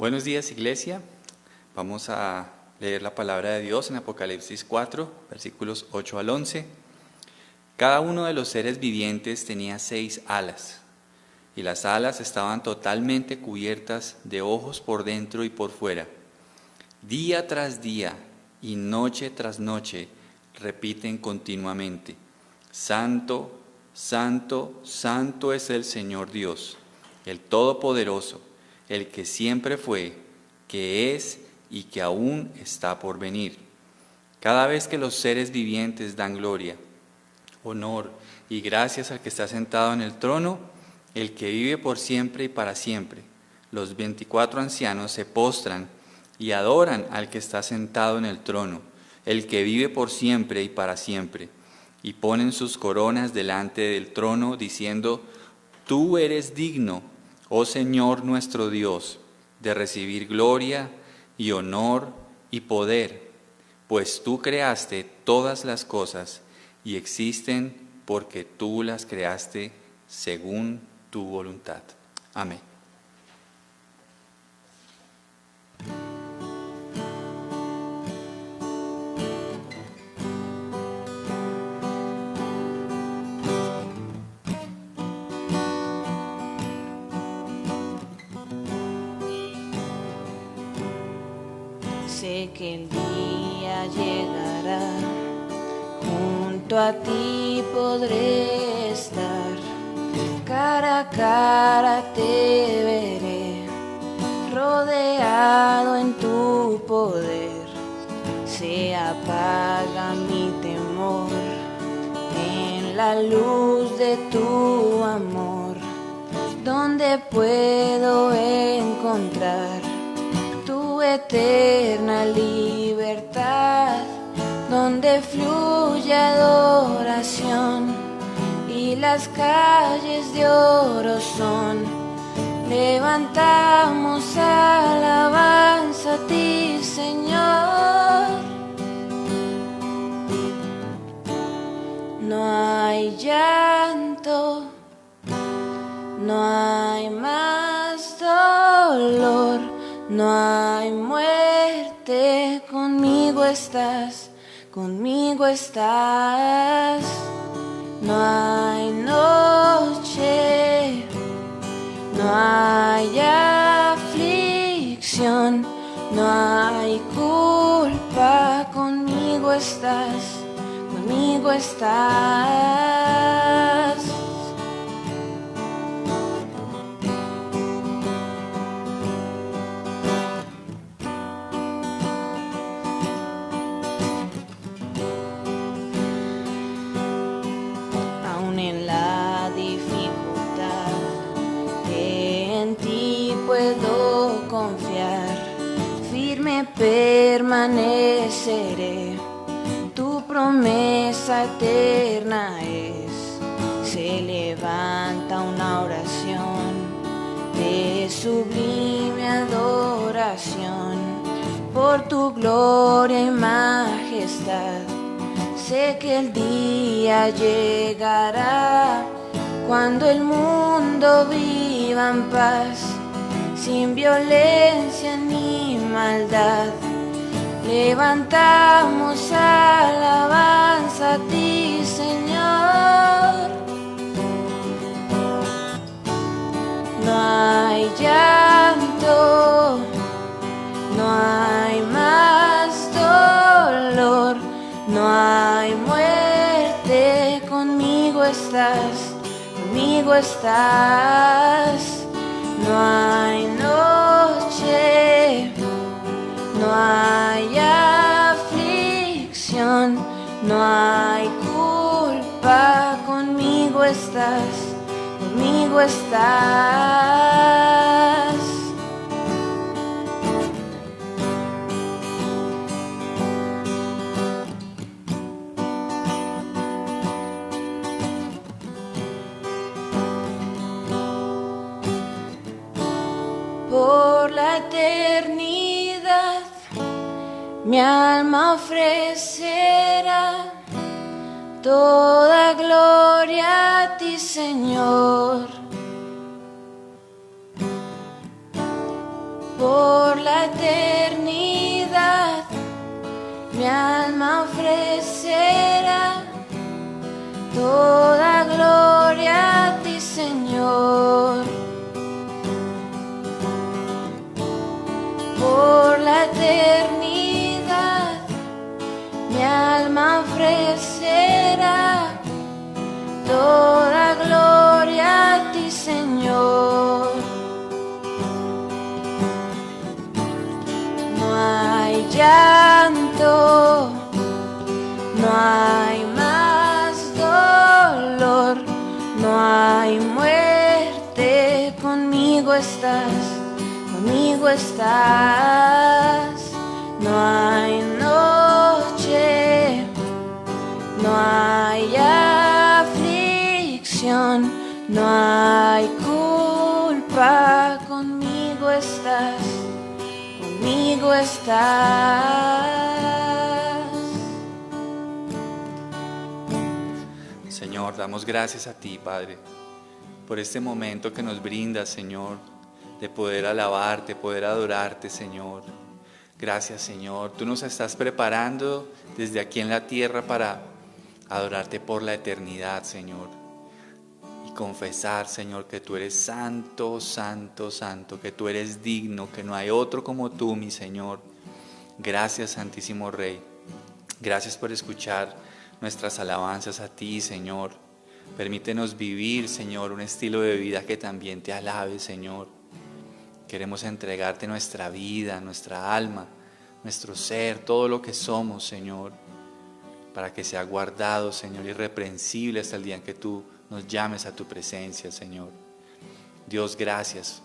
Buenos días, iglesia. Vamos a leer la palabra de Dios en Apocalipsis 4, versículos 8 al 11. Cada uno de los seres vivientes tenía 6 alas, y las alas estaban totalmente cubiertas de ojos por dentro y por fuera. Día tras día y noche tras noche repiten continuamente: Santo, Santo, Santo es el Señor Dios, el Todopoderoso, el que siempre fue, que es y que aún está por venir. Cada vez que los seres vivientes dan gloria, honor y gracias al que está sentado en el trono, el que vive por siempre y para siempre, los 24 ancianos se postran y adoran al que está sentado en el trono, el que vive por siempre y para siempre, y ponen sus coronas delante del trono, diciendo: Tú eres digno, oh Señor nuestro Dios, de recibir gloria y honor y poder, pues tú creaste todas las cosas y existen porque tú las creaste según tu voluntad. Amén. Sé que el día llegará, junto a ti podré estar, cara a cara te veré, rodeado en tu poder. Se apaga mi temor en la luz de tu amor, donde puedo encontrar tu eterna libertad, donde fluye adoración y las calles de oro son. Levantamos alabanza a ti, Señor. No hay llanto, no hay más dolor, no hay muerte, conmigo estás, conmigo estás. No hay noche, no hay aflicción, no hay culpa, conmigo estás, conmigo estás. Aún en la dificultad, en ti puedo confiar, firme permaneceré, tu promesa eterna es. Se levanta una oración de sublime adoración por tu gloria y majestad. Sé que el día llegará cuando el mundo viva en paz, sin violencia ni maldad. Levantamos alabanza a ti, Señor. No hay llanto, no hay más dolor, no hay muerte, conmigo estás, conmigo estás. No hay noche, no hay aflicción, no hay culpa, conmigo estás, conmigo estás. Por la eternidad mi alma ofrecerá toda gloria a ti, Señor. por la eternidad. Mi alma ofrecerá toda gloria a ti, Señor. Por la eternidad, mi alma ofrecerá toda gloria a ti, Señor. No hay llanto, no hay más dolor, no hay muerte, conmigo estás, conmigo estás. No hay noche, no hay aflicción, no hay culpa, conmigo estás, conmigo estás. Señor, damos gracias a ti, Padre, por este momento que nos brindas, Señor, de poder alabarte, poder adorarte, Señor. Gracias, Señor. Tú nos estás preparando desde aquí en la tierra para adorarte por la eternidad, Señor. Y confesar, Señor, que tú eres santo, santo, santo, que tú eres digno, que no hay otro como tú, mi Señor. Gracias, Santísimo Rey. Gracias por escuchar nuestras alabanzas a ti, Señor. Permítenos vivir, Señor, un estilo de vida que también te alabe, Señor. Queremos entregarte nuestra vida, nuestra alma, nuestro ser, todo lo que somos, Señor, para que sea guardado, Señor, irreprensible hasta el día en que tú nos llames a tu presencia, Señor. Dios, gracias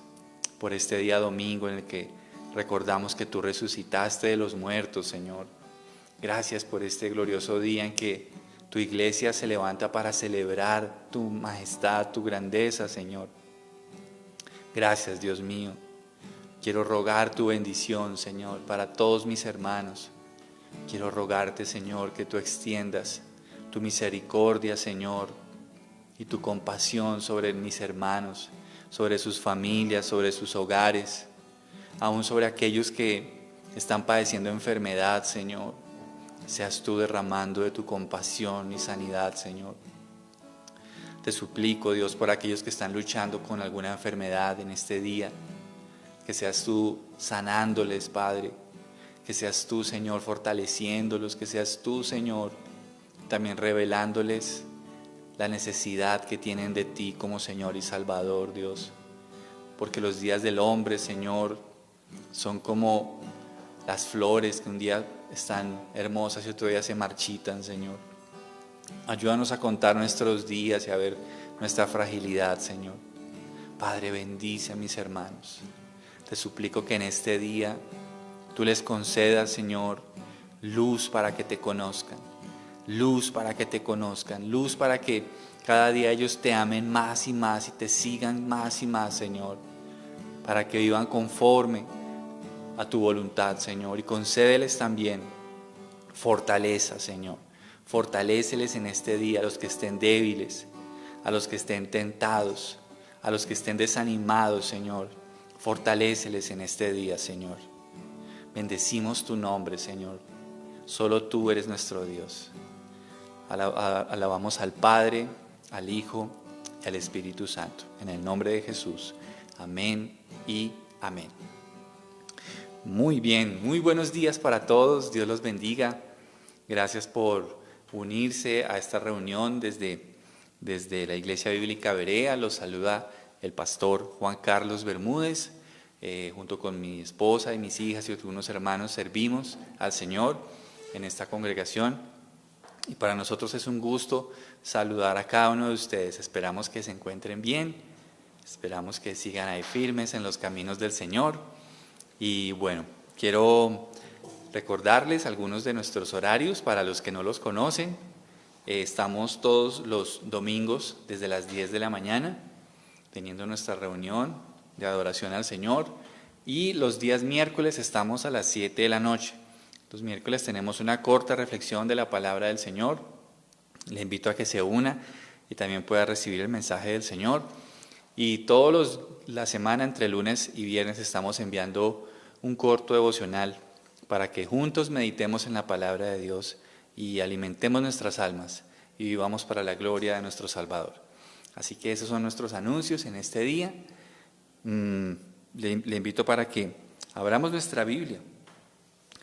por este día domingo en el que recordamos que tú resucitaste de los muertos, Señor. Gracias por este glorioso día en que tu iglesia se levanta para celebrar tu majestad, tu grandeza, Señor. Gracias, Dios mío. Quiero rogar tu bendición, Señor, para todos mis hermanos. Quiero rogarte, Señor, que tú extiendas tu misericordia, Señor, y tu compasión sobre mis hermanos, sobre sus familias, sobre sus hogares, aún sobre aquellos que están padeciendo enfermedad, Señor. Seas tú derramando de tu compasión y sanidad, Señor. Te suplico, Dios, por aquellos que están luchando con alguna enfermedad en este día, que seas tú sanándoles, Padre, que seas tú, Señor, fortaleciéndolos, que seas tú, Señor, también revelándoles la necesidad que tienen de ti como Señor y Salvador, Dios. Porque los días del hombre, Señor, son como las flores que un día están hermosas y otro día se marchitan, Señor. Ayúdanos a contar nuestros días y a ver nuestra fragilidad, Señor. Padre, bendice a mis hermanos. Te suplico que en este día tú les concedas, Señor, luz para que te conozcan. Luz para que te conozcan. Luz para que cada día ellos te amen más y más y te sigan más y más, Señor. Para que vivan conforme a tu voluntad, Señor. Y concédeles también fortaleza, Señor. Fortaléceles en este día a los que estén débiles, a los que estén tentados, a los que estén desanimados, Señor. Fortaléceles en este día, Señor. Bendecimos tu nombre, Señor. Solo tú eres nuestro Dios. Alabamos al Padre, al Hijo y al Espíritu Santo. En el nombre de Jesús. Amén y amén. Muy bien, muy buenos días para todos. Dios los bendiga. Gracias por unirse a esta reunión desde la Iglesia Bíblica Berea. Los saluda el pastor Juan Carlos Bermúdez. Junto con mi esposa y mis hijas y algunos hermanos servimos al Señor en esta congregación. Y para nosotros es un gusto saludar a cada uno de ustedes. Esperamos que se encuentren bien. Esperamos que sigan ahí firmes en los caminos del Señor. Y bueno, quiero recordarles algunos de nuestros horarios para los que no los conocen. Estamos todos los domingos desde las 10 de la mañana teniendo nuestra reunión de adoración al Señor, y los días miércoles estamos a las 7 de la noche. Los miércoles tenemos una corta reflexión de la palabra del Señor. Le invito a que se una y también pueda recibir el mensaje del Señor. Y la semana entre lunes y viernes estamos enviando un corto devocional para que juntos meditemos en la palabra de Dios y alimentemos nuestras almas y vivamos para la gloria de nuestro Salvador. Así que esos son nuestros anuncios en este día. Le invito para que abramos nuestra Biblia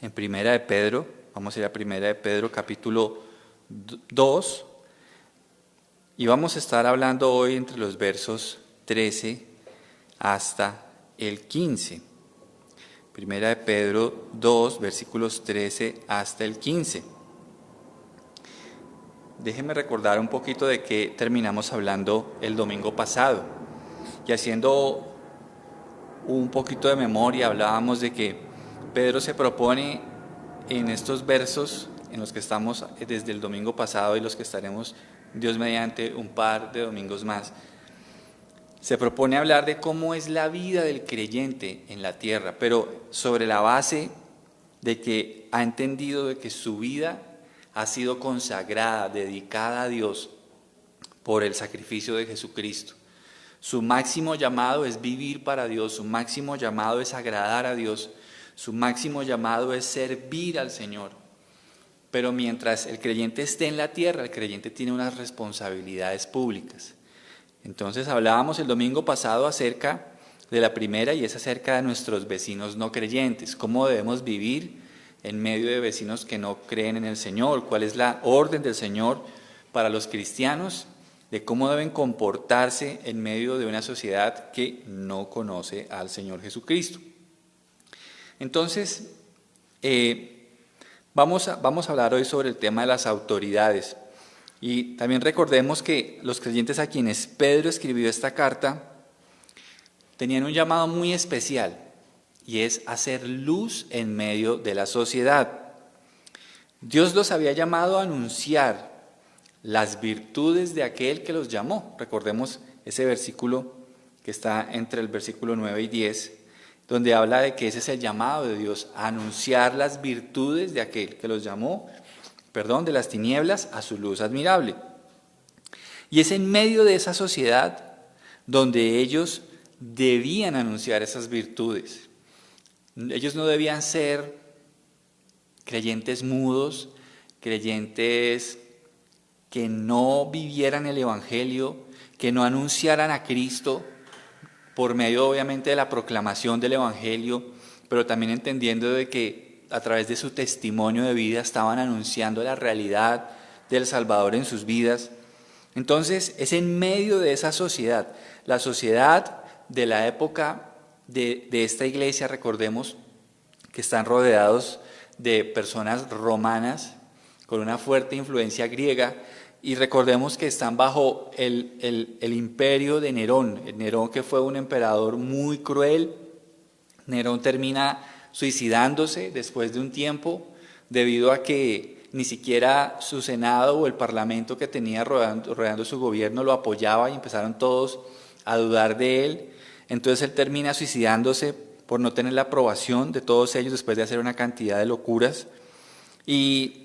en Primera de Pedro. Vamos a ir a Primera de Pedro capítulo 2 y vamos a estar hablando hoy entre los versos 13 hasta el 15. Primera de Pedro 2, versículos 13 hasta el 15. Déjenme recordar un poquito de qué terminamos hablando el domingo pasado. Y haciendo un poquito de memoria, hablábamos de que Pedro se propone en estos versos en los que estamos desde el domingo pasado y los que estaremos, Dios mediante, un par de domingos más. Se propone hablar de cómo es la vida del creyente en la tierra, pero sobre la base de que ha entendido de que su vida ha sido consagrada, dedicada a Dios por el sacrificio de Jesucristo. Su máximo llamado es vivir para Dios, su máximo llamado es agradar a Dios, su máximo llamado es servir al Señor. Pero mientras el creyente esté en la tierra, el creyente tiene unas responsabilidades públicas. Entonces hablábamos el domingo pasado acerca de la primera y es acerca de nuestros vecinos no creyentes, cómo debemos vivir en medio de vecinos que no creen en el Señor, cuál es la orden del Señor para los cristianos, de cómo deben comportarse en medio de una sociedad que no conoce al Señor Jesucristo. Entonces, vamos a hablar hoy sobre el tema de las autoridades. Y también recordemos que los creyentes a quienes Pedro escribió esta carta tenían un llamado muy especial, y es hacer luz en medio de la sociedad. Dios los había llamado a anunciar las virtudes de aquel que los llamó. Recordemos ese versículo que está entre el versículo 9 y 10, donde habla de que ese es el llamado de Dios, a anunciar las virtudes de aquel que los llamó, de las tinieblas a su luz admirable. Y es en medio de esa sociedad donde ellos debían anunciar esas virtudes. Ellos no debían ser creyentes mudos, creyentes que no vivieran el Evangelio, que no anunciaran a Cristo por medio obviamente de la proclamación del Evangelio, pero también entendiendo de que a través de su testimonio de vida estaban anunciando la realidad del Salvador en sus vidas. Entonces es en medio de esa sociedad, la sociedad de la época de esta iglesia, recordemos que están rodeados de personas romanas con una fuerte influencia griega, y recordemos que están bajo el imperio de Nerón. Nerón, que fue un emperador muy cruel. Nerón termina suicidándose después de un tiempo debido a que ni siquiera su senado o el parlamento que tenía rodeando su gobierno lo apoyaba y empezaron todos a dudar de él. Entonces él termina suicidándose por no tener la aprobación de todos ellos después de hacer una cantidad de locuras. Y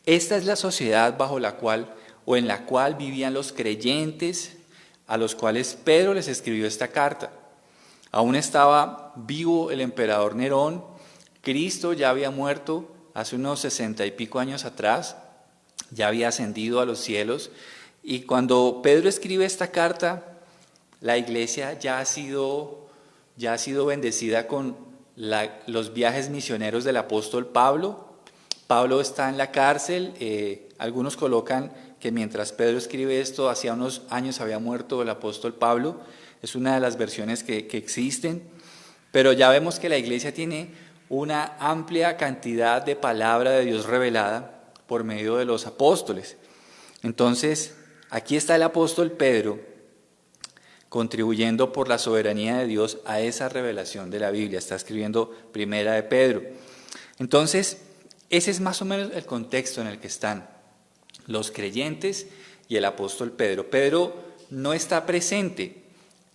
esta es la sociedad bajo la cual o en la cual vivían los creyentes a los cuales Pedro les escribió esta carta. Aún estaba vivo el emperador Nerón, Cristo ya había muerto hace unos 60 y pico años atrás, ya había ascendido a los cielos, y cuando Pedro escribe esta carta, la iglesia ya ha sido bendecida con los viajes misioneros del apóstol Pablo. Pablo está en la cárcel, algunos colocan que mientras Pedro escribe esto, hacía unos años había muerto el apóstol Pablo, es una de las versiones que existen, pero ya vemos que la iglesia tiene una amplia cantidad de palabra de Dios revelada por medio de los apóstoles. Entonces, aquí está el apóstol Pedro contribuyendo por la soberanía de Dios a esa revelación de la Biblia. Está escribiendo Primera de Pedro. Entonces, ese es más o menos el contexto en el que están los creyentes y el apóstol Pedro. Pedro no está presente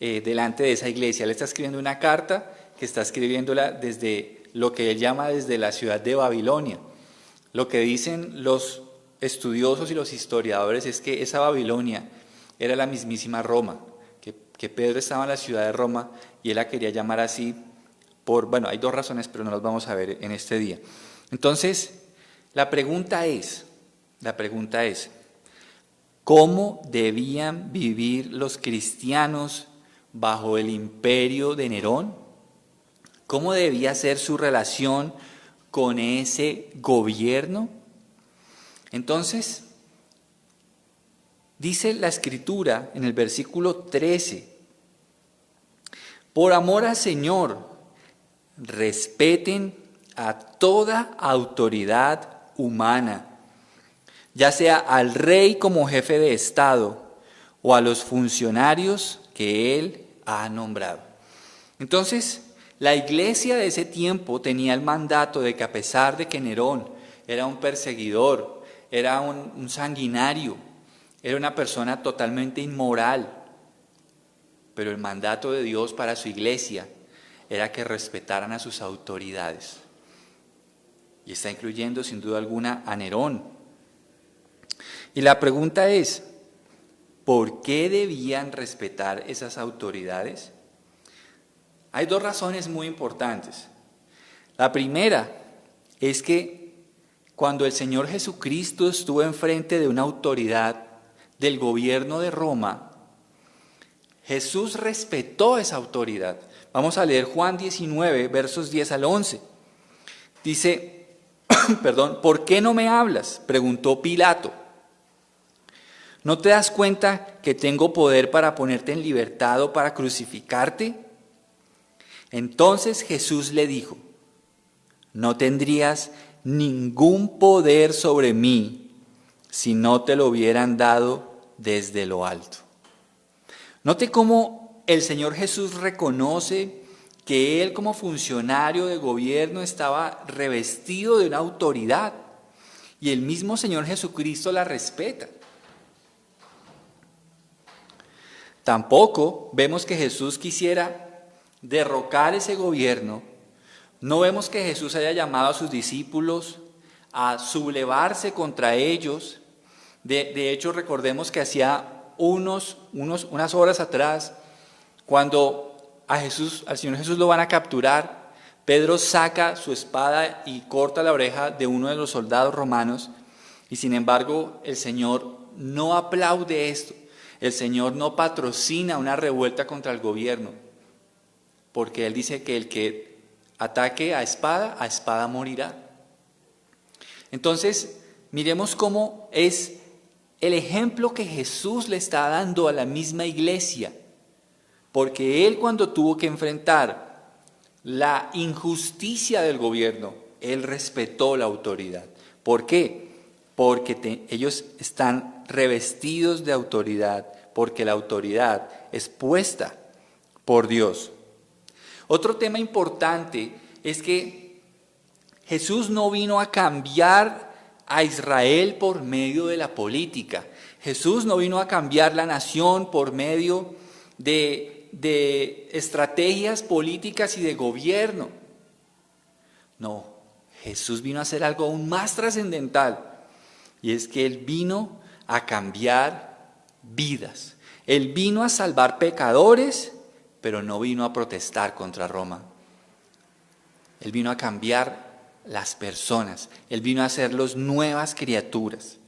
delante de esa iglesia. Él está escribiendo una carta que está escribiéndola desde lo que él llama desde la ciudad de Babilonia. Lo que dicen los estudiosos y los historiadores es que esa Babilonia era la mismísima Roma, que Pedro estaba en la ciudad de Roma y él la quería llamar así Bueno, hay dos razones, pero no las vamos a ver en este día. Entonces, la pregunta es, ¿cómo debían vivir los cristianos bajo el imperio de Nerón? ¿Cómo debía ser su relación con ese gobierno? Entonces, dice la Escritura en el versículo 13, por amor al Señor, respeten a toda autoridad humana, ya sea al rey como jefe de Estado o a los funcionarios que él ha nombrado. Entonces, la iglesia de ese tiempo tenía el mandato de que, a pesar de que Nerón era un perseguidor, era un sanguinario, era una persona totalmente inmoral, pero el mandato de Dios para su iglesia era que respetaran a sus autoridades. Y está incluyendo sin duda alguna a Nerón. Y la pregunta es, ¿por qué debían respetar esas autoridades? Hay dos razones muy importantes. La primera es que cuando el Señor Jesucristo estuvo enfrente de una autoridad del gobierno de Roma, Jesús respetó esa autoridad. Vamos a leer Juan 19, versos 10 al 11. Dice, ¿por qué no me hablas?, preguntó Pilato. ¿No te das cuenta que tengo poder para ponerte en libertad o para crucificarte? Entonces Jesús le dijo, no tendrías ningún poder sobre mí si no te lo hubieran dado desde lo alto. Note cómo el Señor Jesús reconoce que Él, como funcionario de gobierno, estaba revestido de una autoridad, y el mismo Señor Jesucristo la respeta. Tampoco vemos que Jesús quisiera derrocar ese gobierno. No vemos que Jesús haya llamado a sus discípulos a sublevarse contra ellos. De hecho, recordemos que hacía unas horas atrás, cuando al Señor Jesús lo van a capturar, Pedro saca su espada y corta la oreja de uno de los soldados romanos, y sin embargo el Señor no aplaude esto. El Señor no patrocina una revuelta contra el gobierno, porque Él dice que el que ataque a espada morirá. Entonces, miremos cómo es el ejemplo que Jesús le está dando a la misma iglesia, porque Él, cuando tuvo que enfrentar la injusticia del gobierno, Él respetó la autoridad. ¿Por qué? Porque ellos están revestidos de autoridad, porque la autoridad es puesta por Dios. Otro tema importante es que Jesús no vino a cambiar a Israel por medio de la política. Jesús no vino a cambiar la nación por medio de estrategias políticas y de gobierno. No, Jesús vino a hacer algo aún más trascendental, y es que Él vino a cambiar vidas. Él vino a salvar pecadores, pero no vino a protestar contra Roma. Él vino a cambiar las personas. Él vino a hacerlos nuevas criaturas.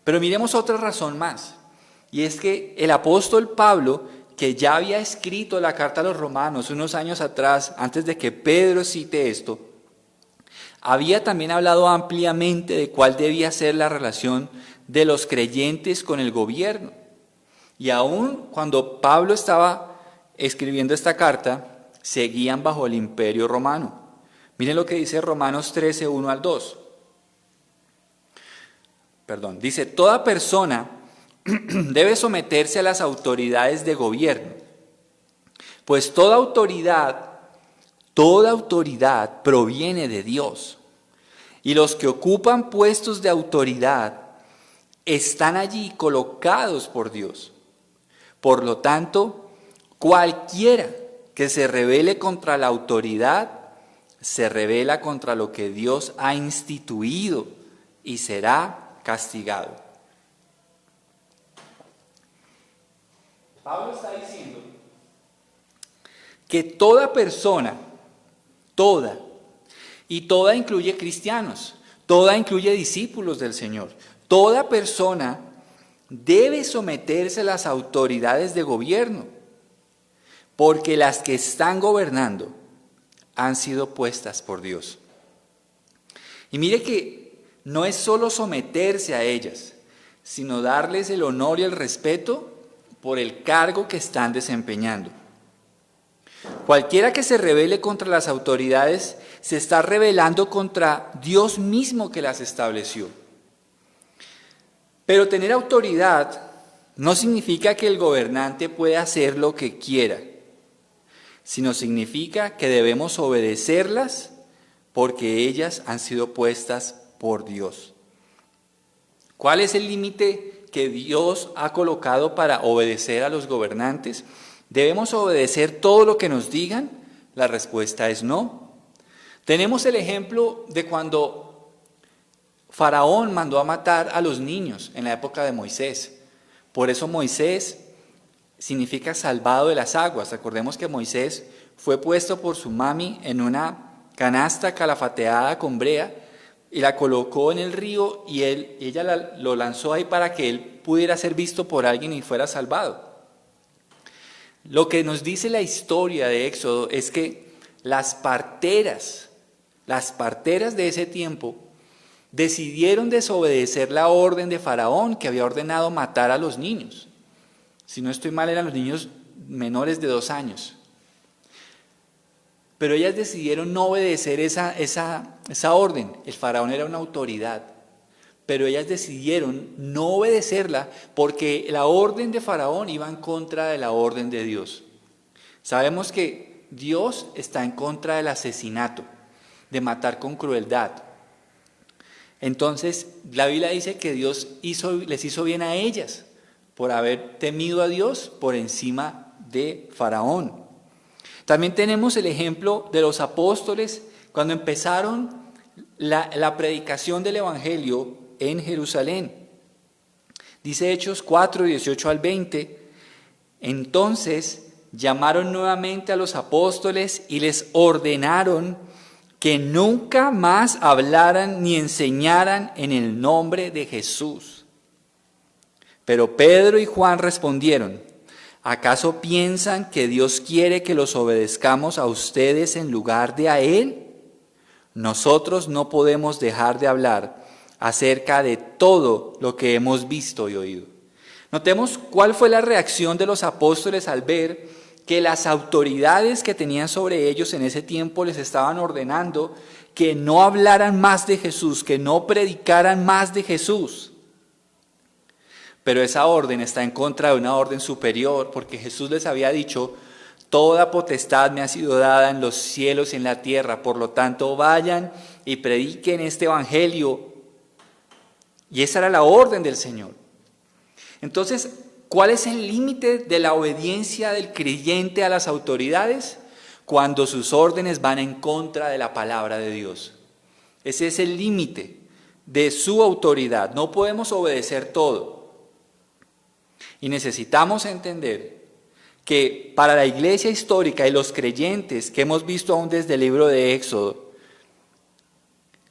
Pero miremos otra razón más, y es que el apóstol Pablo, que ya había escrito la carta a los romanos unos años atrás, antes de que Pedro cite esto, había también hablado ampliamente de cuál debía ser la relación de los creyentes con el gobierno. Y aún cuando Pablo estaba escribiendo esta carta, seguían bajo el imperio romano. Miren lo que dice Romanos 13, 1 al 2. Dice, toda persona debe someterse a las autoridades de gobierno, pues toda autoridad proviene de Dios, y los que ocupan puestos de autoridad están allí colocados por Dios. Por lo tanto, cualquiera que se rebele contra la autoridad se rebela contra lo que Dios ha instituido y será castigado. Pablo está diciendo que toda persona Toda. Y toda incluye cristianos, toda incluye discípulos del Señor. Toda persona debe someterse a las autoridades de gobierno, porque las que están gobernando han sido puestas por Dios. Y mire que no es solo someterse a ellas, sino darles el honor y el respeto por el cargo que están desempeñando. Cualquiera que se rebele contra las autoridades se está rebelando contra Dios mismo que las estableció. Pero tener autoridad no significa que el gobernante pueda hacer lo que quiera, sino significa que debemos obedecerlas porque ellas han sido puestas por Dios. ¿Cuál es el límite que Dios ha colocado para obedecer a los gobernantes? ¿Debemos obedecer todo lo que nos digan? La respuesta es no. Tenemos el ejemplo de cuando Faraón mandó a matar a los niños en la época de Moisés. Por eso Moisés significa salvado de las aguas. Recordemos que Moisés fue puesto por su mami en una canasta calafateada con brea y la colocó en el río y ella lo lanzó ahí para que él pudiera ser visto por alguien y fuera salvado. Lo que nos dice la historia de Éxodo es que las parteras de ese tiempo decidieron desobedecer la orden de Faraón, que había ordenado matar a los niños. Si no estoy mal, eran los niños menores de 2 años. Pero ellas decidieron no obedecer esa orden. El Faraón era una autoridad, pero ellas decidieron no obedecerla porque la orden de Faraón iba en contra de la orden de Dios. Sabemos que Dios está en contra del asesinato, de matar con crueldad. Entonces, la Biblia dice que Dios les hizo bien a ellas por haber temido a Dios por encima de Faraón. También tenemos el ejemplo de los apóstoles cuando empezaron la predicación del Evangelio en Jerusalén. Dice Hechos 4, 18 al 20, entonces llamaron nuevamente a los apóstoles y les ordenaron que nunca más hablaran ni enseñaran en el nombre de Jesús. Pero Pedro y Juan respondieron, ¿acaso piensan que Dios quiere que los obedezcamos a ustedes en lugar de a Él? Nosotros no podemos dejar de hablar acerca de todo lo que hemos visto y oído. Notemos cuál fue la reacción de los apóstoles al ver que las autoridades que tenían sobre ellos en ese tiempo les estaban ordenando que no hablaran más de Jesús, que no predicaran más de Jesús. Pero esa orden está en contra de una orden superior, porque Jesús les había dicho, toda potestad me ha sido dada en los cielos y en la tierra, por lo tanto vayan y prediquen este evangelio. Y esa era la orden del Señor. Entonces, ¿cuál es el límite de la obediencia del creyente a las autoridades? Cuando sus órdenes van en contra de la palabra de Dios. Ese es el límite de su autoridad. No podemos obedecer todo. Y necesitamos entender que para la iglesia histórica y los creyentes que hemos visto aún desde el libro de Éxodo,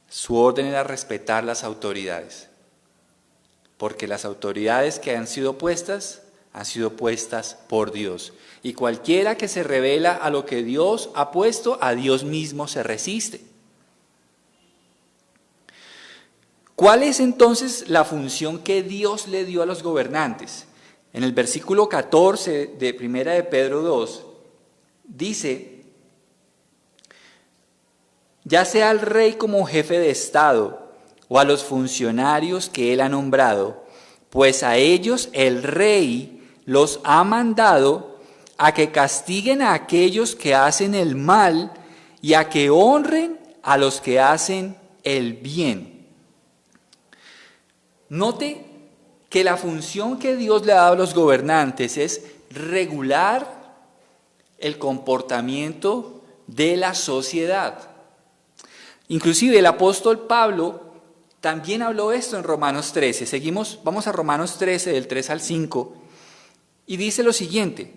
su orden era respetar las autoridades. Porque las autoridades que han sido puestas por Dios. Y cualquiera que se revela a lo que Dios ha puesto, a Dios mismo se resiste. ¿Cuál es entonces la función que Dios le dio a los gobernantes? En el versículo 14 de 1 de Pedro 2, dice, ya sea al rey como jefe de Estado, o a los funcionarios que él ha nombrado, pues a ellos el rey los ha mandado a que castiguen a aquellos que hacen el mal y a que honren a los que hacen el bien. Note que la función que Dios le ha dado a los gobernantes es regular el comportamiento de la sociedad. Inclusive el apóstol Pablo también habló esto en Romanos 13. Vamos a Romanos 13, del 3 al 5, y dice lo siguiente,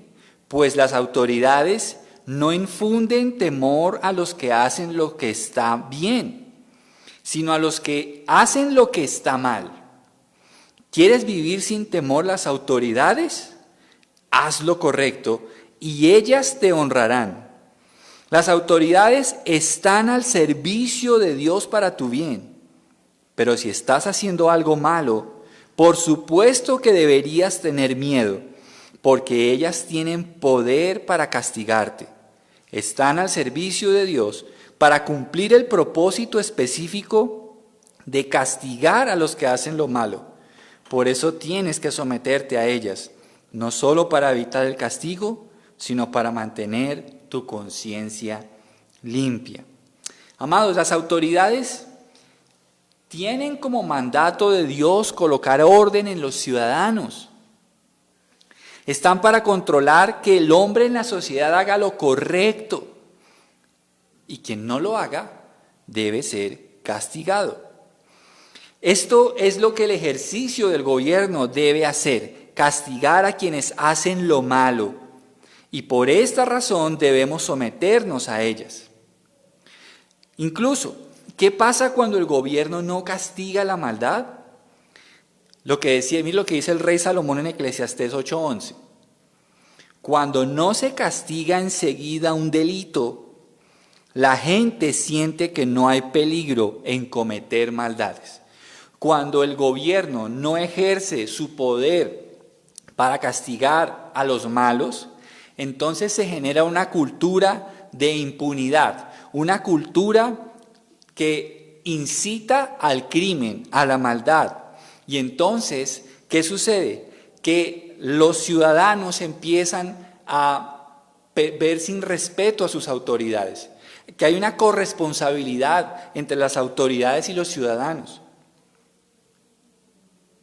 pues las autoridades no infunden temor a los que hacen lo que está bien, sino a los que hacen lo que está mal. ¿Quieres vivir sin temor las autoridades? Haz lo correcto y ellas te honrarán. Las autoridades están al servicio de Dios para tu bien. Pero si estás haciendo algo malo, por supuesto que deberías tener miedo, porque ellas tienen poder para castigarte. Están al servicio de Dios para cumplir el propósito específico de castigar a los que hacen lo malo. Por eso tienes que someterte a ellas, no solo para evitar el castigo, sino para mantener tu conciencia limpia. Amados, las autoridades tienen como mandato de Dios colocar orden en los ciudadanos. Están para controlar que el hombre en la sociedad haga lo correcto y quien no lo haga debe ser castigado. Esto es lo que el ejercicio del gobierno debe hacer, castigar a quienes hacen lo malo, y por esta razón debemos someternos a ellas. Incluso, ¿qué pasa cuando el gobierno no castiga la maldad? Mira lo que dice el rey Salomón en Eclesiastés 8:11. Cuando no se castiga enseguida un delito, la gente siente que no hay peligro en cometer maldades. Cuando el gobierno no ejerce su poder para castigar a los malos, entonces se genera una cultura de impunidad, una cultura que incita al crimen, a la maldad. Y entonces, ¿qué sucede? Que los ciudadanos empiezan a ver sin respeto a sus autoridades, que hay una corresponsabilidad entre las autoridades y los ciudadanos.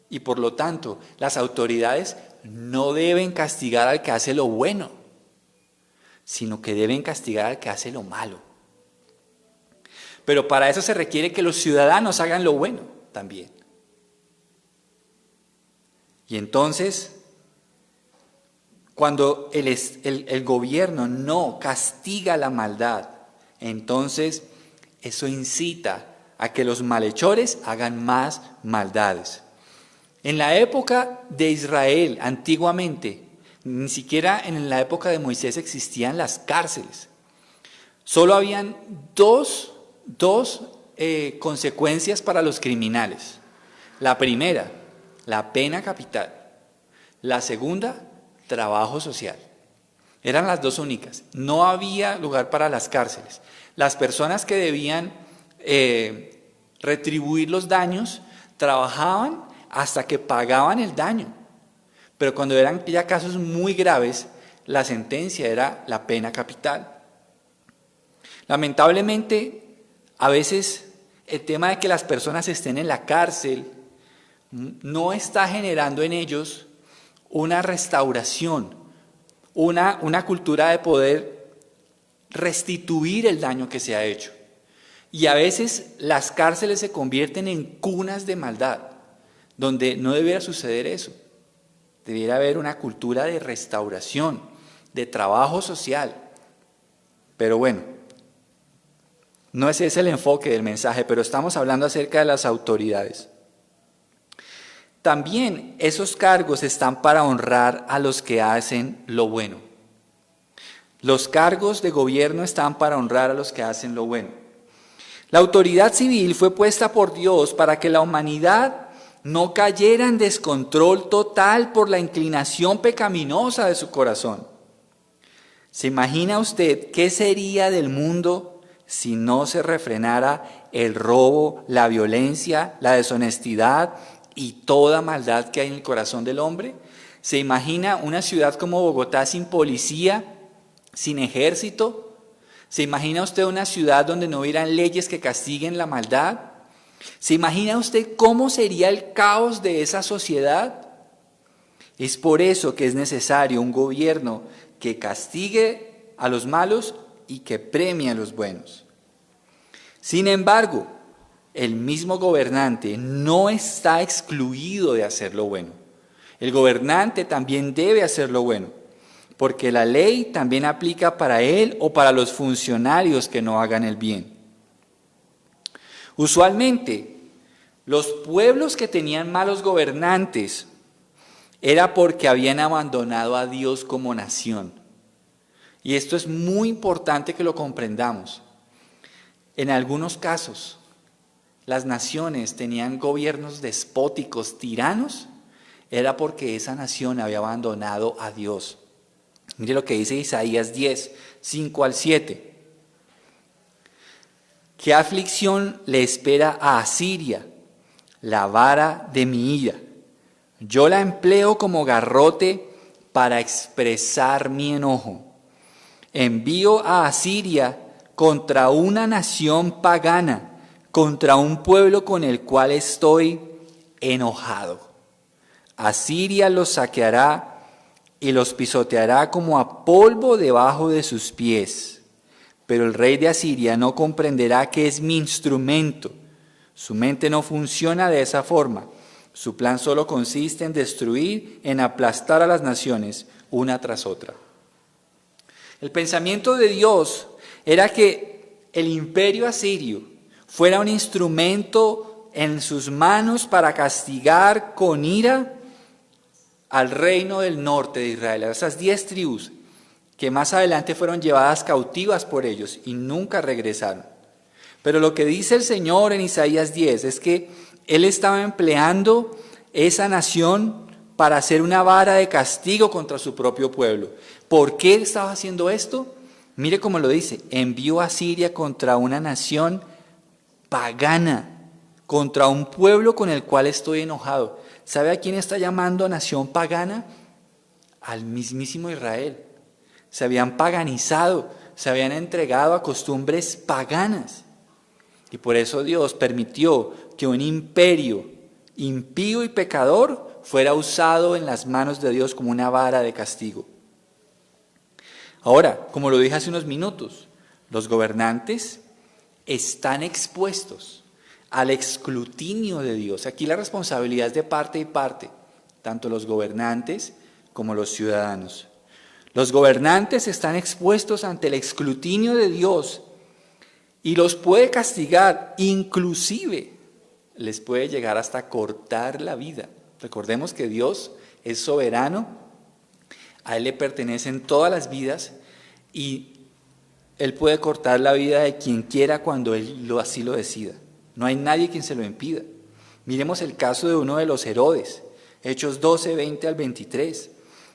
Y por lo tanto, las autoridades no deben castigar al que hace lo bueno, sino que deben castigar al que hace lo malo. Pero para eso se requiere que los ciudadanos hagan lo bueno también. Y entonces, cuando el gobierno no castiga la maldad, entonces eso incita a que los malhechores hagan más maldades. En la época de Israel, antiguamente, ni siquiera en la época de Moisés existían las cárceles. Solo habían dos consecuencias para los criminales. La primera, la pena capital. La segunda, trabajo social. Eran las dos únicas. No había lugar para las cárceles. Las personas que debían retribuir los daños trabajaban hasta que pagaban el daño. Pero cuando eran ya casos muy graves, la sentencia era la pena capital. Lamentablemente, a veces el tema de que las personas estén en la cárcel no está generando en ellos una restauración, una cultura de poder restituir el daño que se ha hecho. Y a veces las cárceles se convierten en cunas de maldad, donde no debiera suceder eso. Debiera haber una cultura de restauración, de trabajo social. Pero bueno, no ese es el enfoque del mensaje, pero estamos hablando acerca de las autoridades. También esos cargos están para honrar a los que hacen lo bueno. Los cargos de gobierno están para honrar a los que hacen lo bueno. La autoridad civil fue puesta por Dios para que la humanidad no cayera en descontrol total por la inclinación pecaminosa de su corazón. ¿Se imagina usted qué sería del mundo si no se refrenara el robo, la violencia, la deshonestidad y toda maldad que hay en el corazón del hombre? ¿Se imagina una ciudad como Bogotá sin policía, sin ejército? ¿Se imagina usted una ciudad donde no hubieran leyes que castiguen la maldad? ¿Se imagina usted cómo sería el caos de esa sociedad? Es por eso que es necesario un gobierno que castigue a los malos y que premie a los buenos. Sin embargo, el mismo gobernante no está excluido de hacer lo bueno. El gobernante también debe hacer lo bueno. porque la ley también aplica para él o para los funcionarios que no hagan el bien. Usualmente, los pueblos que tenían malos gobernantes era porque habían abandonado a Dios como nación. Y esto es muy importante que lo comprendamos. En algunos casos, las naciones tenían gobiernos despóticos, tiranos, era porque esa nación había abandonado a Dios. Mire lo que dice Isaías 10, 5 al 7. ¿Qué aflicción le espera a Asiria, la vara de mi ira? Yo la empleo como garrote para expresar mi enojo. Envío a Asiria contra una nación pagana, contra un pueblo con el cual estoy enojado. Asiria los saqueará y los pisoteará como a polvo debajo de sus pies. Pero el rey de Asiria no comprenderá que es mi instrumento. Su mente no funciona de esa forma. Su plan solo consiste en destruir, en aplastar a las naciones una tras otra. El pensamiento de Dios era que el imperio asirio fuera un instrumento en sus manos para castigar con ira al reino del norte de Israel, a esas 10 tribus que más adelante fueron llevadas cautivas por ellos y nunca regresaron. Pero lo que dice el Señor en Isaías 10 es que Él estaba empleando esa nación para hacer una vara de castigo contra su propio pueblo. ¿Por qué estaba haciendo esto? Mire cómo lo dice, envió a Siria contra una nación pagana, contra un pueblo con el cual estoy enojado. ¿Sabe a quién está llamando nación pagana? Al mismísimo Israel. Se habían paganizado, se habían entregado a costumbres paganas. Y por eso Dios permitió que un imperio impío y pecador fuera usado en las manos de Dios como una vara de castigo. Ahora, como lo dije hace unos minutos, los gobernantes están expuestos al escrutinio de Dios. Aquí la responsabilidad es de parte y parte, tanto los gobernantes como los ciudadanos. Los gobernantes están expuestos ante el escrutinio de Dios y los puede castigar, inclusive les puede llegar hasta cortar la vida. Recordemos que Dios es soberano, a Él le pertenecen todas las vidas y Él puede cortar la vida de quien quiera cuando Él así lo decida. No hay nadie quien se lo impida. Miremos el caso de uno de los Herodes, Hechos 12, 20 al 23.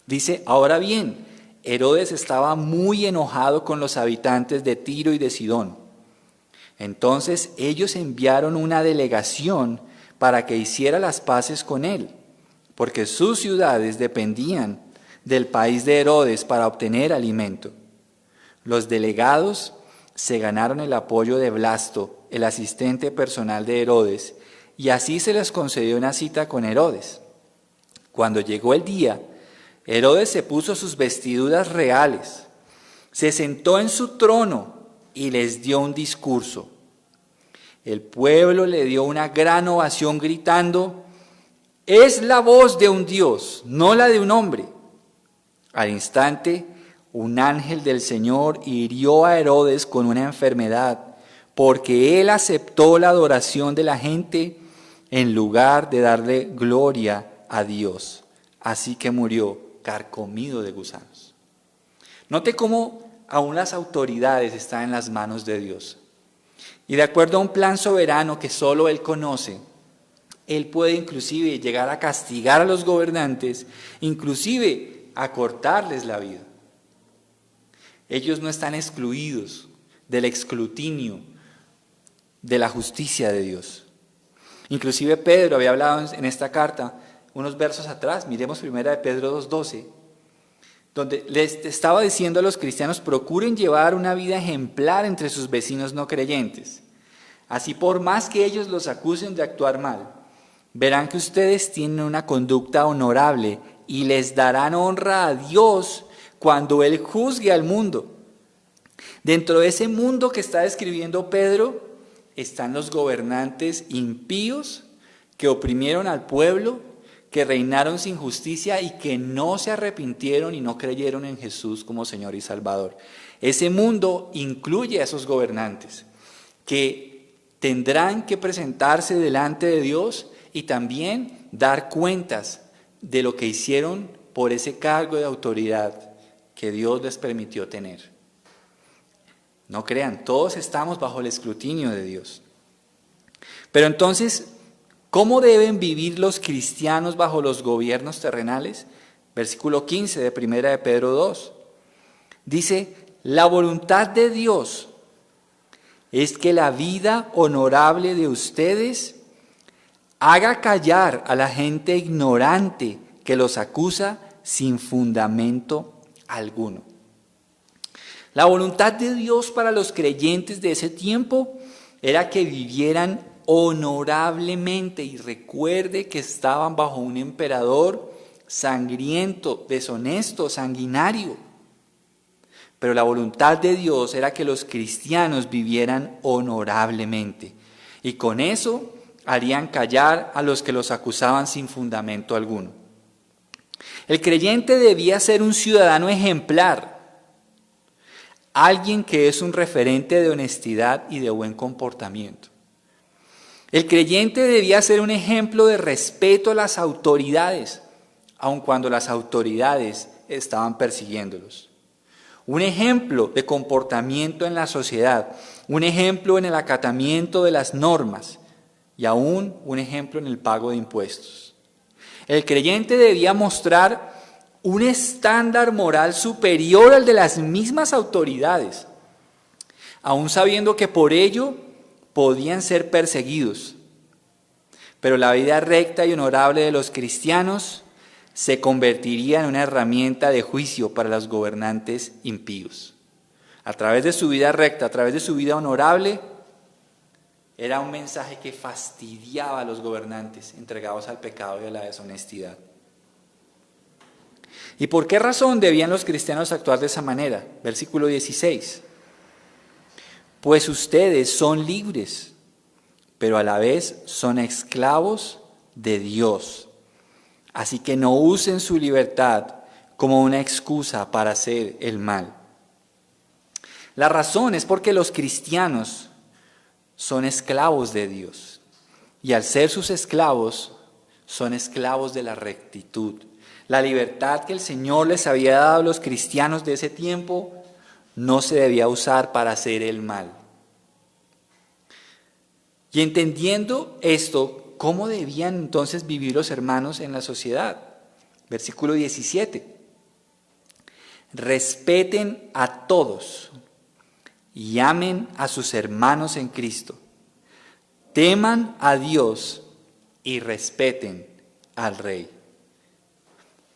Dice, ahora bien, Herodes estaba muy enojado con los habitantes de Tiro y de Sidón. Entonces ellos enviaron una delegación para que hiciera las paces con él, porque sus ciudades dependían del país de Herodes para obtener alimento. Los delegados se ganaron el apoyo de Blasto, el asistente personal de Herodes, y así se les concedió una cita con Herodes. Cuando llegó el día, Herodes se puso sus vestiduras reales, se sentó en su trono y les dio un discurso. El pueblo le dio una gran ovación gritando, es la voz de un Dios, no la de un hombre. Al instante, un ángel del Señor hirió a Herodes con una enfermedad, porque él aceptó la adoración de la gente en lugar de darle gloria a Dios. Así que murió carcomido de gusanos. Note cómo aún las autoridades están en las manos de Dios. Y de acuerdo a un plan soberano que solo Él conoce, Él puede inclusive llegar a castigar a los gobernantes, inclusive a cortarles la vida. Ellos no están excluidos del escrutinio de la justicia de Dios. Inclusive Pedro había hablado en esta carta, unos versos atrás, miremos 1 de Pedro 2:12, donde les estaba diciendo a los cristianos, procuren llevar una vida ejemplar entre sus vecinos no creyentes. Así por más que ellos los acusen de actuar mal, verán que ustedes tienen una conducta honorable y les darán honra a Dios cuando Él juzgue al mundo. Dentro de ese mundo que está describiendo Pedro, están los gobernantes impíos que oprimieron al pueblo, que reinaron sin justicia y que no se arrepintieron y no creyeron en Jesús como Señor y Salvador. Ese mundo incluye a esos gobernantes que tendrán que presentarse delante de Dios y también dar cuentas de lo que hicieron por ese cargo de autoridad que Dios les permitió tener. No crean, todos estamos bajo el escrutinio de Dios. Pero entonces, ¿cómo deben vivir los cristianos bajo los gobiernos terrenales? Versículo 15 de 1 de Pedro 2. Dice, la voluntad de Dios es que la vida honorable de ustedes haga callar a la gente ignorante que los acusa sin fundamento alguno. La voluntad de Dios para los creyentes de ese tiempo era que vivieran honorablemente, y recuerde que estaban bajo un emperador sangriento, deshonesto, sanguinario. Pero la voluntad de Dios era que los cristianos vivieran honorablemente, y con eso harían callar a los que los acusaban sin fundamento alguno. El creyente debía ser un ciudadano ejemplar, alguien que es un referente de honestidad y de buen comportamiento. El creyente debía ser un ejemplo de respeto a las autoridades, aun cuando las autoridades estaban persiguiéndolos. Un ejemplo de comportamiento en la sociedad, un ejemplo en el acatamiento de las normas y aún un ejemplo en el pago de impuestos. El creyente debía mostrar un estándar moral superior al de las mismas autoridades, aun sabiendo que por ello podían ser perseguidos. Pero la vida recta y honorable de los cristianos se convertiría en una herramienta de juicio para los gobernantes impíos. A través de su vida recta, a través de su vida honorable, era un mensaje que fastidiaba a los gobernantes entregados al pecado y a la deshonestidad. ¿Y por qué razón debían los cristianos actuar de esa manera? Versículo 16. Pues ustedes son libres, pero a la vez son esclavos de Dios. Así que no usen su libertad como una excusa para hacer el mal. La razón es porque los cristianos son esclavos de Dios. Y al ser sus esclavos, son esclavos de la rectitud. La libertad que el Señor les había dado a los cristianos de ese tiempo no se debía usar para hacer el mal. Y entendiendo esto, ¿cómo debían entonces vivir los hermanos en la sociedad? Versículo 17. Respeten a todos y amen a sus hermanos en Cristo. Teman a Dios y respeten al Rey.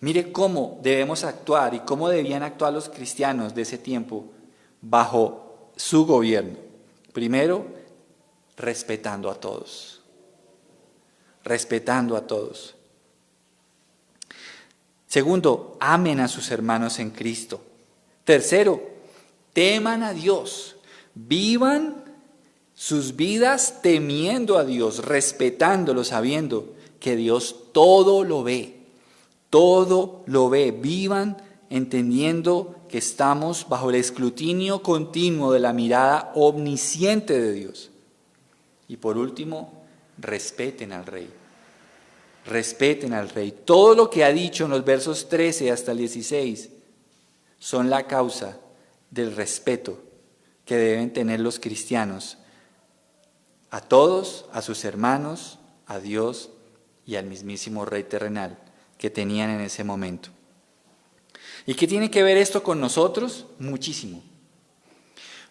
Mire cómo debemos actuar y cómo debían actuar los cristianos de ese tiempo bajo su gobierno. Primero, respetando a todos. Respetando a todos. Segundo, amen a sus hermanos en Cristo. Tercero, teman a Dios. Vivan sus vidas temiendo a Dios, respetándolo, sabiendo que Dios todo lo ve. Todo lo ve. Vivan entendiendo que estamos bajo el escrutinio continuo de la mirada omnisciente de Dios. Y por último, respeten al Rey. Respeten al Rey. Todo lo que ha dicho en los versos 13 hasta el 16 son la causa del respeto que deben tener los cristianos a todos, a sus hermanos, a Dios y al mismísimo Rey terrenal que tenían en ese momento. ¿Y qué tiene que ver esto con nosotros? Muchísimo.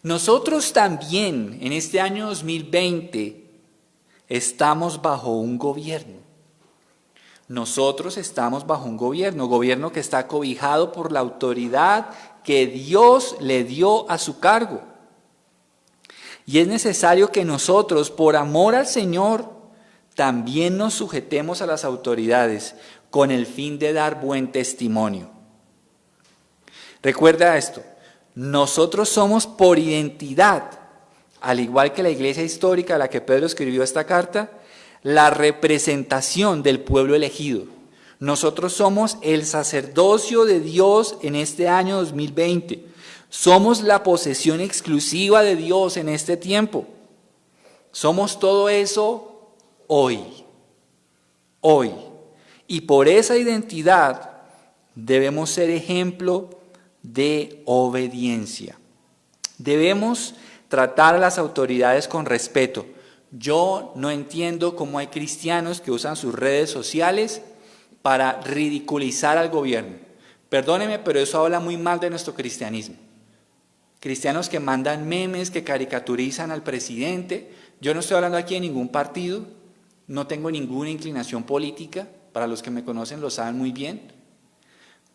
Nosotros también en este año 2020 estamos bajo un gobierno. Nosotros estamos bajo un gobierno que está cobijado por la autoridad que Dios le dio a su cargo. Y es necesario que nosotros, por amor al Señor, también nos sujetemos a las autoridades con el fin de dar buen testimonio. Recuerda esto, nosotros somos por identidad, al igual que la iglesia histórica a la que Pedro escribió esta carta, la representación del pueblo elegido. Nosotros somos el sacerdocio de Dios en este año 2020. Somos la posesión exclusiva de Dios en este tiempo. Somos todo eso hoy. Hoy. Y por esa identidad debemos ser ejemplo de obediencia. Debemos tratar a las autoridades con respeto. Yo no entiendo cómo hay cristianos que usan sus redes sociales para ridiculizar al gobierno. Perdóneme, pero eso habla muy mal de nuestro cristianismo. Cristianos que mandan memes, que caricaturizan al presidente. Yo no estoy hablando aquí de ningún partido, no tengo ninguna inclinación política, para los que me conocen lo saben muy bien,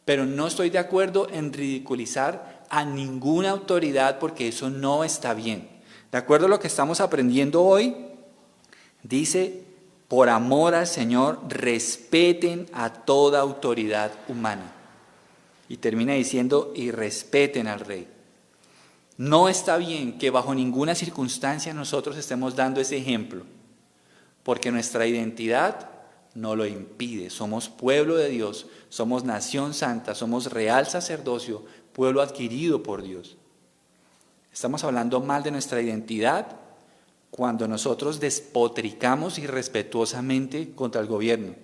pero no estoy de acuerdo en ridiculizar a ninguna autoridad porque eso no está bien. De acuerdo a lo que estamos aprendiendo hoy, dice, por amor al Señor, respeten a toda autoridad humana. Y termina diciendo, y respeten al rey. No está bien que bajo ninguna circunstancia nosotros estemos dando ese ejemplo, porque nuestra identidad no lo impide. Somos pueblo de Dios, somos nación santa, somos real sacerdocio, pueblo adquirido por Dios. Estamos hablando mal de nuestra identidad cuando nosotros despotricamos irrespetuosamente contra el gobierno.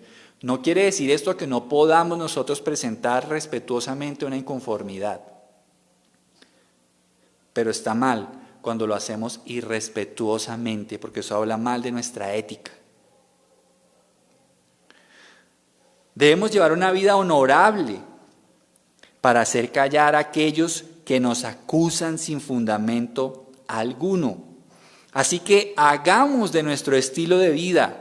No quiere decir esto que no podamos nosotros presentar respetuosamente una inconformidad. Pero está mal cuando lo hacemos irrespetuosamente, porque eso habla mal de nuestra ética. Debemos llevar una vida honorable para hacer callar a aquellos que nos acusan sin fundamento alguno. Así que hagamos de nuestro estilo de vida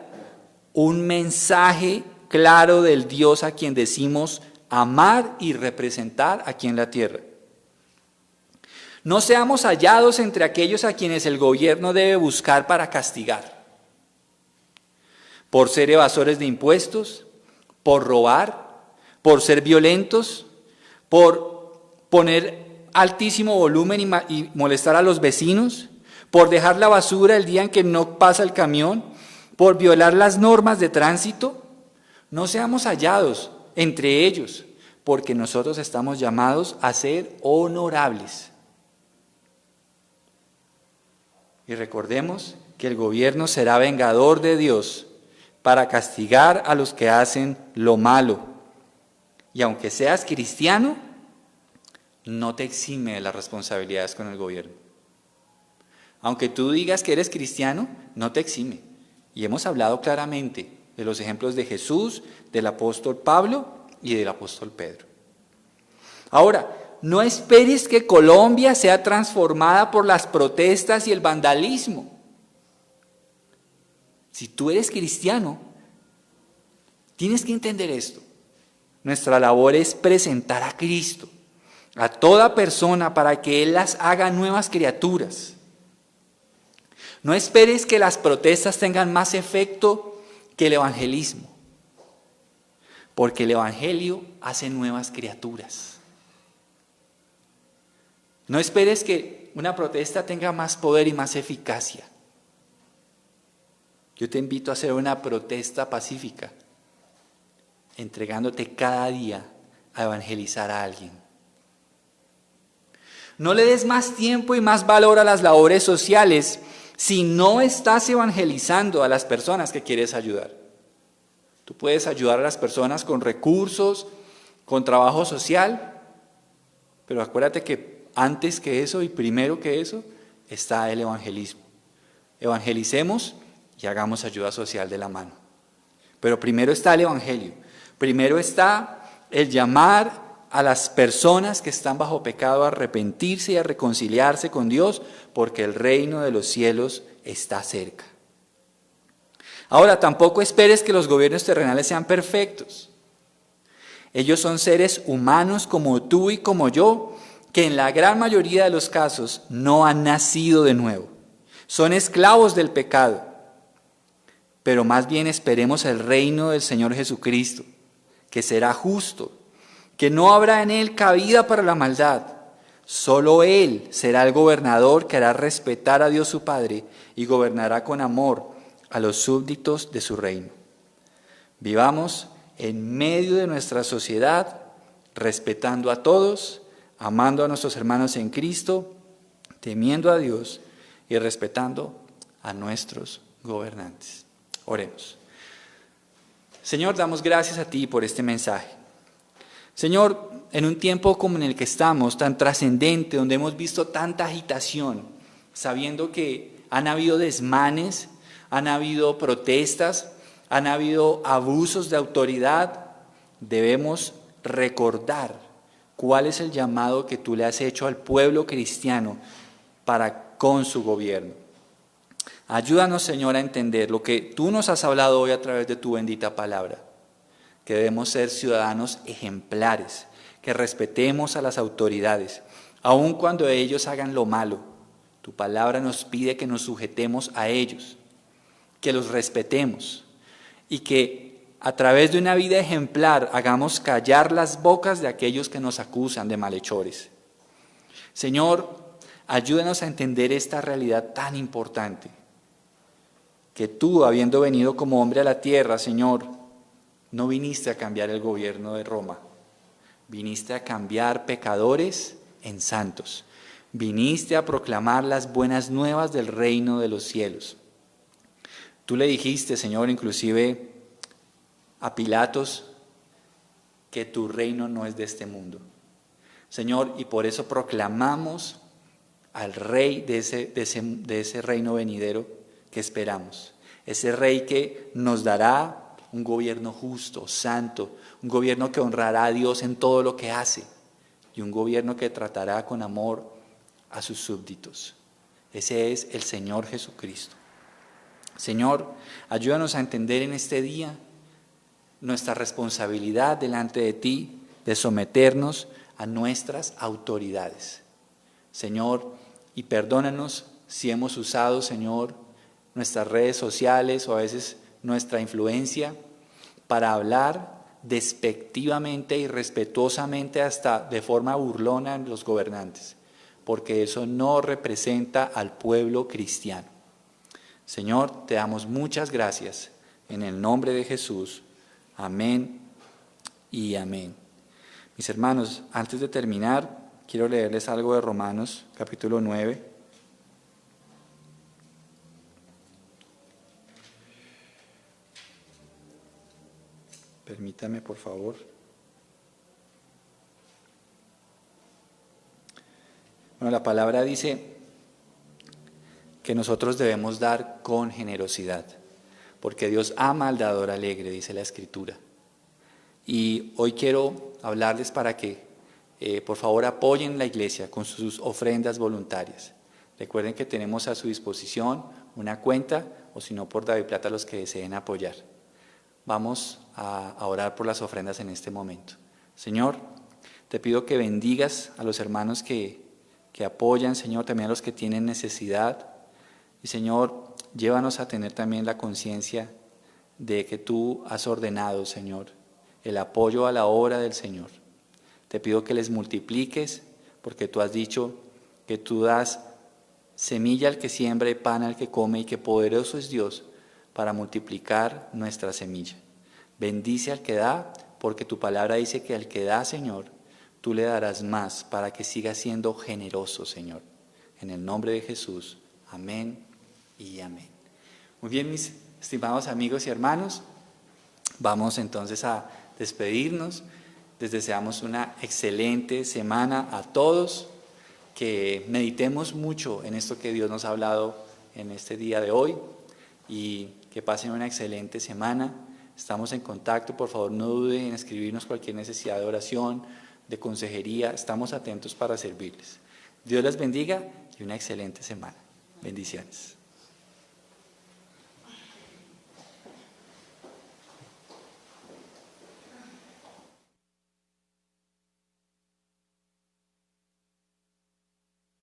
un mensaje claro del Dios a quien decimos amar y representar aquí en la tierra. No seamos hallados entre aquellos a quienes el gobierno debe buscar para castigar, por ser evasores de impuestos, por robar, por ser violentos, por poner altísimo volumen y molestar a los vecinos, por dejar la basura el día en que no pasa el camión, por violar las normas de tránsito. No seamos hallados entre ellos, porque nosotros estamos llamados a ser honorables. Y recordemos que el gobierno será vengador de Dios para castigar a los que hacen lo malo. Y aunque seas cristiano, no te exime de las responsabilidades con el gobierno. Aunque tú digas que eres cristiano, no te exime. Y hemos hablado claramente de los ejemplos de Jesús, del apóstol Pablo y del apóstol Pedro. Ahora, no esperes que Colombia sea transformada por las protestas y el vandalismo. Si tú eres cristiano, tienes que entender esto. Nuestra labor es presentar a Cristo a toda persona para que Él las haga nuevas criaturas. No esperes que las protestas tengan más efecto que el evangelismo, porque el evangelio hace nuevas criaturas. No esperes que una protesta tenga más poder y más eficacia. Yo te invito a hacer una protesta pacífica, entregándote cada día a evangelizar a alguien. No le des más tiempo y más valor a las labores sociales si no estás evangelizando a las personas que quieres ayudar. Tú puedes ayudar a las personas con recursos, con trabajo social, pero acuérdate que antes que eso y primero que eso está el evangelismo. Evangelicemos y hagamos ayuda social de la mano. Pero primero está el evangelio. Primero está el llamar a las personas que están bajo pecado a arrepentirse y a reconciliarse con Dios, porque el reino de los cielos está cerca. Ahora, tampoco esperes que los gobiernos terrenales sean perfectos. Ellos son seres humanos como tú y como yo, que en la gran mayoría de los casos no han nacido de nuevo. Son esclavos del pecado. Pero más bien esperemos el reino del Señor Jesucristo, que será justo, que no habrá en él cabida para la maldad. Solo Él será el gobernador que hará respetar a Dios su Padre y gobernará con amor a los súbditos de su reino. Vivamos en medio de nuestra sociedad, respetando a todos, amando a nuestros hermanos en Cristo, temiendo a Dios y respetando a nuestros gobernantes. Oremos. Señor, damos gracias a ti por este mensaje. Señor, en un tiempo como en el que estamos, tan trascendente, donde hemos visto tanta agitación, sabiendo que han habido desmanes, han habido protestas, han habido abusos de autoridad, debemos recordar cuál es el llamado que tú le has hecho al pueblo cristiano para con su gobierno. Ayúdanos, Señor, a entender lo que tú nos has hablado hoy a través de tu bendita palabra, que debemos ser ciudadanos ejemplares, que respetemos a las autoridades, aun cuando ellos hagan lo malo. Tu palabra nos pide que nos sujetemos a ellos, que los respetemos y que a través de una vida ejemplar hagamos callar las bocas de aquellos que nos acusan de malhechores. Señor, ayúdanos a entender esta realidad tan importante, que tú, habiendo venido como hombre a la tierra, Señor, no viniste a cambiar el gobierno de Roma, viniste a cambiar pecadores en santos, viniste a proclamar las buenas nuevas del reino de los cielos. Tú le dijiste, Señor, inclusive a Pilatos, que tu reino no es de este mundo. Señor, y por eso proclamamos al Rey de ese reino venidero que esperamos. Ese Rey que nos dará un gobierno justo, santo, un gobierno que honrará a Dios en todo lo que hace y un gobierno que tratará con amor a sus súbditos. Ese es el Señor Jesucristo. Señor, ayúdanos a entender en este día nuestra responsabilidad delante de ti de someternos a nuestras autoridades. Señor, y perdónanos si hemos usado, Señor, nuestras redes sociales o a veces nuestra influencia para hablar despectivamente y respetuosamente, hasta de forma burlona, en los gobernantes, porque eso no representa al pueblo cristiano. Señor, te damos muchas gracias en el nombre de Jesús. Amén y amén. Mis hermanos, antes de terminar, quiero leerles algo de Romanos, capítulo 9. Permítame, por favor. Bueno, la palabra dice que nosotros debemos dar con generosidad, porque Dios ama al dador alegre, dice la Escritura. Y hoy quiero hablarles para que, por favor, apoyen la iglesia con sus ofrendas voluntarias. Recuerden que tenemos a su disposición una cuenta, o si no, por David Plata, los que deseen apoyar. Vamos a orar por las ofrendas en este momento. Señor, te pido que bendigas a los hermanos que apoyan, Señor, también a los que tienen necesidad. Y Señor, llévanos a tener también la conciencia de que tú has ordenado, Señor, el apoyo a la obra del Señor. Te pido que les multipliques, porque tú has dicho que tú das semilla al que siembra y pan al que come, y que poderoso es Dios para multiplicar nuestra semilla. Bendice al que da, porque tu palabra dice que al que da, Señor, tú le darás más para que siga siendo generoso, Señor. En el nombre de Jesús, amén y amén. Muy bien, mis estimados amigos y hermanos, vamos entonces a despedirnos. Les deseamos una excelente semana a todos, que meditemos mucho en esto que Dios nos ha hablado en este día de hoy y que pasen una excelente semana. Estamos en contacto, por favor no duden en escribirnos cualquier necesidad de oración, de consejería, estamos atentos para servirles. Dios les bendiga y una excelente semana. Bendiciones.